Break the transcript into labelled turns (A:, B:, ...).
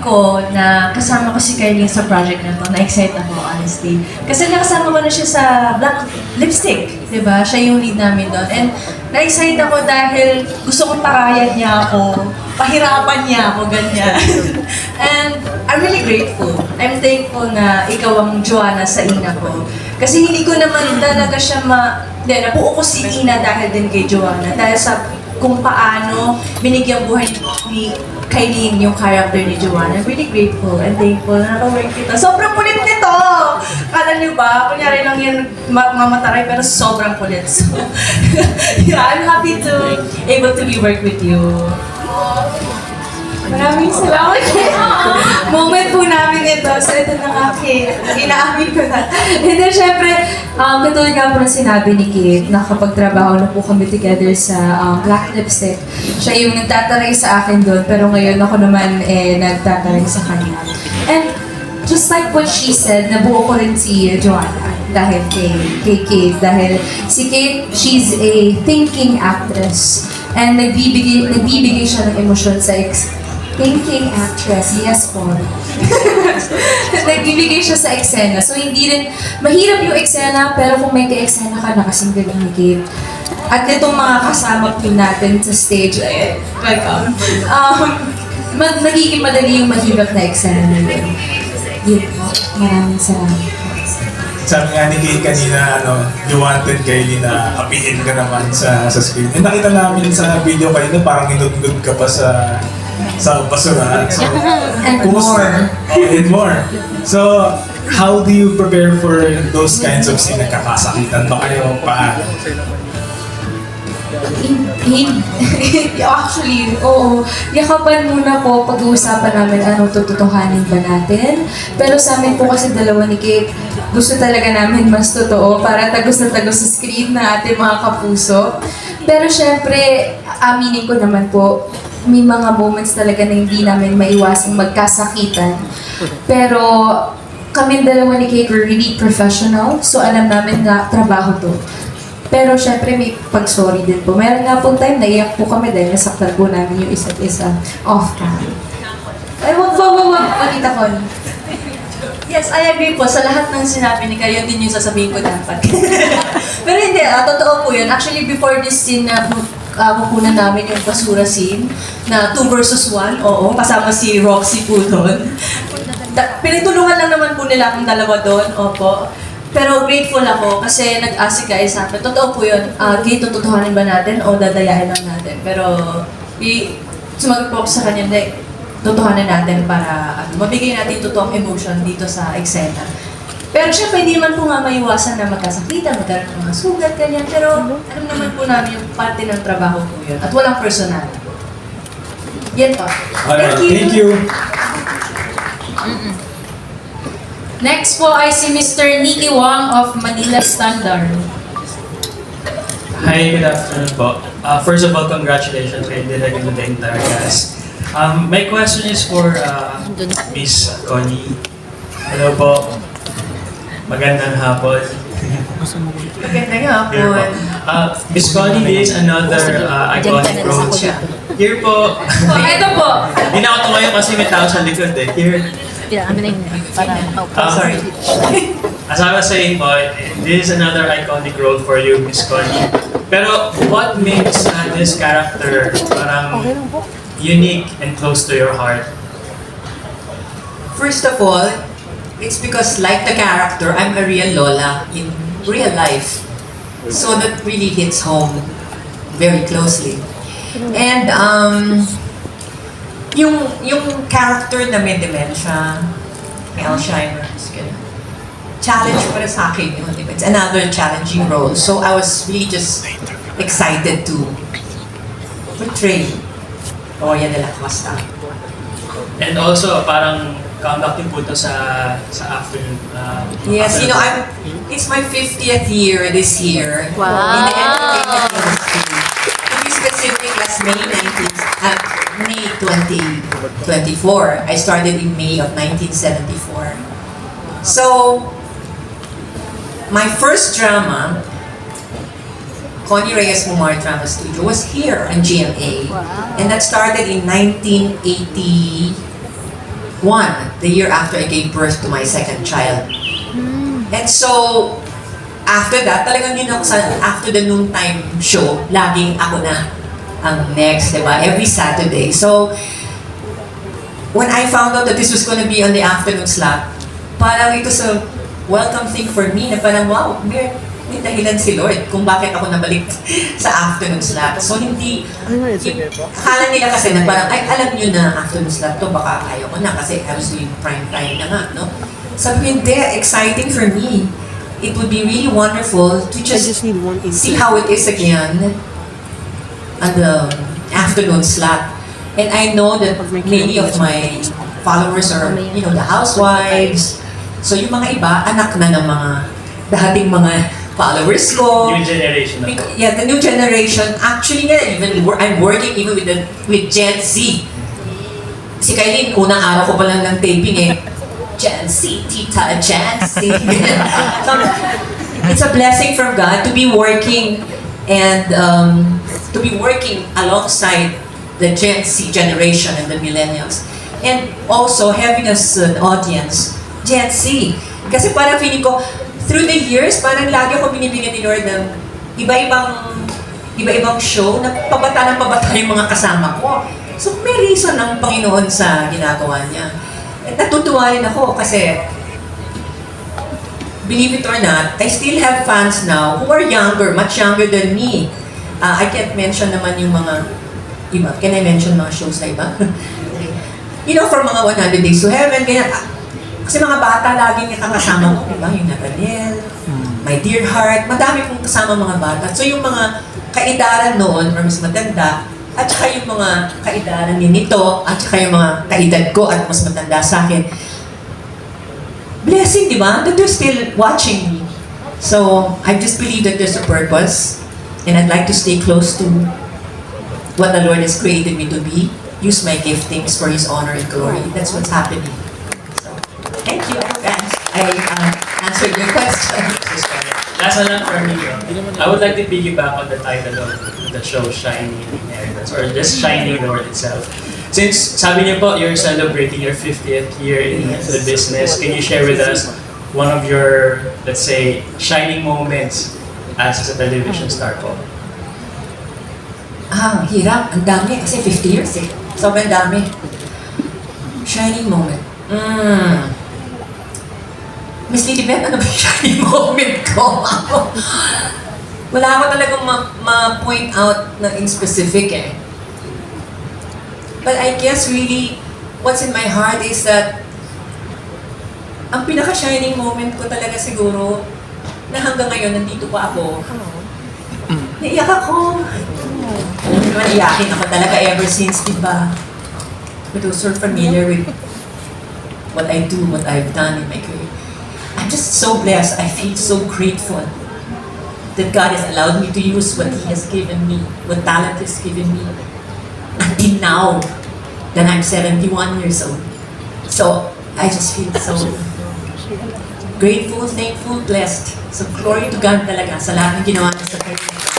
A: ko na kasama ko si Kylie sa project na to, na-excite ako, honestly. Kasi nakasama ko na siya sa Black Lipstick, di ba? Siya yung lead namin doon. And na-excite ako dahil gusto kong takayan niya ako, pahirapan niya ako, ganyan. And I'm really grateful. I'm thankful na ikaw ang Joanna sa ina ko. Kasi hindi ko naman talaga siya nabuo ko si Ina dahil din kay Joanna. Dahil sa kung paano binigyan buhay ni Kylie yung character ni Joanna. I'm really grateful and thankful na naka-work kita. Sobrang kulit nito! Kala niyo ba? Kunyari lang yan mamataray pero sobrang kulit. So, yeah, I'm happy to able to be work with you. Maraming salamat. Moment po namin ito. So ito na nga, Kate. Inaamin ko na. And then syempre, katulad nga po na sinabi ni Kate, nakapagtrabaho na po kami together sa Black Lipstick. Siya yung nagtataray sa akin doon, pero ngayon ako naman nagtataray sa kanya. And just like what she said, nabuo ko rin si Joanna dahil kay Kate. Dahil si Kate, she's a thinking actress. And nagbibigay siya ng emosyon sa thinking actress, yes po. Nagbibigay siya sa eksena. So hindi rin, mahirap yung eksena, pero kung may ka-eksena ka, nakasing galing ni Kate. At itong mga kasama po natin sa stage, nagiging madali yung mahirap na eksena na yun. Yun po. Maraming salamat.
B: Sabi nga ni Kate kanina, you wanted Kylie na apihin ka naman sa screen. Eh, nakita namin sa video kayo na parang inudlod ka pa sa basurahan. So,
A: And more.
B: And more. So, how do you prepare for those kinds of scenes? Nagkakasakitan ba kayo? Paano?
A: Actually, oo. Yakapan muna po pag-uusapan namin anong tututuhanin ba natin. Pero sa amin po kasi dalawa ni Kate, gusto talaga namin mas totoo para tagos na tagos sa screen na ating mga kapuso. Pero syempre, aminin ko naman po, may mga moments talaga na hindi namin maiwasang magkasakitan. Pero kami dalawa ni Kate were really professional, so alam namin na trabaho to. Pero syempre may pag-sorry din po. Meron nga pong time, naiyak po kami dahil nasaktan po namin yung isa't isa off-cam. Ay, wag, Panita ko. Yes, I agree po. Sa lahat ng sinabi ni Kayo, din yung sasabihin ko dapat. Pero hindi, totoo po yun. Actually, before this scene na kukunan namin yung basura scene, na 2 versus 1, oo, kasama si Roxy po doon. Pinitulungan lang naman po nila akong dalawa doon, opo. Pero grateful ako kasi nag-ask si Guy sa akin. Totoo po yun, Kate, tututuhanin ba natin o dadayain lang natin? Pero sumagot po ako sa kanya, hindi, tutuhanin natin para mabigay natin totoong emotion dito sa eksena. Pero syempre, hindi naman po nga maiwasan na magkasakitan, magkaroon ng mga sugat, ganyan. Pero alam naman po namin yung parte ng trabaho po yun. At walang personal. Yan po.
B: Alright, thank you.
C: Next po ay si Mr. Nicky Wong of Manila Standard.
D: Hi, good afternoon po. First of all, congratulations kay Direk and the entire cast. My question is for Miss Connie. Hello po. Magandang hapon.
A: Maganda nga po.
D: Here po. Miss Connie, this is another iconic role. Here po.
C: Ito po.
D: Hindi na ako tumayo kasi may tao sa likod eh. Here.
C: Sorry.
D: As I was saying po, this is another iconic role for you, Miss Connie. Pero what makes this character parang unique and close to your heart?
E: First of all, it's because like the character, I'm a real Lola in real life. So that really hits home very closely. And yung character na may dementia, may Alzheimer's, challenge para sa akin yun. It's another challenging role. So I was really just excited to portray Oya de la Costa.
D: And also, parang comeback din po ito sa afternoon.
E: Yes, you know, it's my 50th year this year in the entertainment industry. To be specific, last May 2024. I started in May of 1974. So, my first drama, Connie Reyes Mumar Drama Studio, was here in GMA. And that started in 1981. the year after I gave birth to my second child. And so, after that, talagang yun ako sa, after the noontime show, laging ako na ang next, diba? Every Saturday. So, when I found out that this was gonna be on the afternoon slot, parang ito sa welcome thing for me na parang, wow, may dahilan si Lord kung bakit ako nabalik sa afternoon slot. So, akala nila kasi na parang, ay, alam nyo na afternoon slot to, baka ayaw ko na kasi I was doing prime time na nga, no? Sabi ko, hindi, exciting for me. It would be really wonderful to just see how it is again on the afternoon slot. And I know that many of my followers are, you know, the housewives. So yung mga iba, anak na ng mga dating mga followers ko.
D: New generation na po.
E: Yeah, the new generation. Actually nga, even I'm working even with Gen Z. Si Kailin, unang araw ko pa lang ng taping eh. Gen Z, Tita Gen Z. So, it's a blessing from God to be working and to be working alongside the Gen Z generation and the millennials. And also having as an audience, Gen Z. Kasi parang feeling ko, through the years, parang lagi ako binibigyan ni Lord ng iba-ibang show na pabata yung mga kasama ko. So may reason ng Panginoon sa ginagawa niya. At natutuwa rin ako kasi, believe it or not, I still have fans now who are younger, much younger than me. I can't mention naman yung mga iba. Can I mention mga shows na iba? You know, for mga 100 Days to Heaven, ganyan. Kasi mga bata laging nakakasama ko, diba? Yung Nathaniel, My Dear Heart, madami kong kasama mga bata. So yung mga kaidaran noon, or mas matanda, at saka yung mga kaidaran ni Nito, at saka yung mga kaedad ko at mas matanda sa akin, blessing, di ba? That they're still watching me. So, I just believe that there's a purpose, and I'd like to stay close to what the Lord has created me to be. Use my giftings for His honor and glory. That's what's happening. So, thank you. I answered your question.
D: Last na lang for me, I would like to piggyback on the title of the show, Shining Inheritance, or just Shining Lord itself. Since sabi niyo po, you're celebrating your 50th year in the business, can you share with us one of your, let's say, shining moments as a television star po?
E: Hirap. Ang dami kasi 50 years eh. Sobrang dami. Shining moment. Miss Lilibet, ano ba yung shining moment ko? Wala ako talagang ma-point out na in specific eh. But I guess really, what's in my heart is that ang pinaka-shining moment ko talaga siguro na hanggang ngayon nandito pa ako. Naiyak ako. Iyakin ako talaga ever since, diba? But those who are familiar with what I do, what I've done in my career. I'm just so blessed. I feel so grateful that God has allowed me to use what He has given me, what talent He has given me, until now that I'm 71 years old. So, I just feel so grateful, thankful, blessed. So, glory to God talaga sa lahat ng ginawa niya sa career.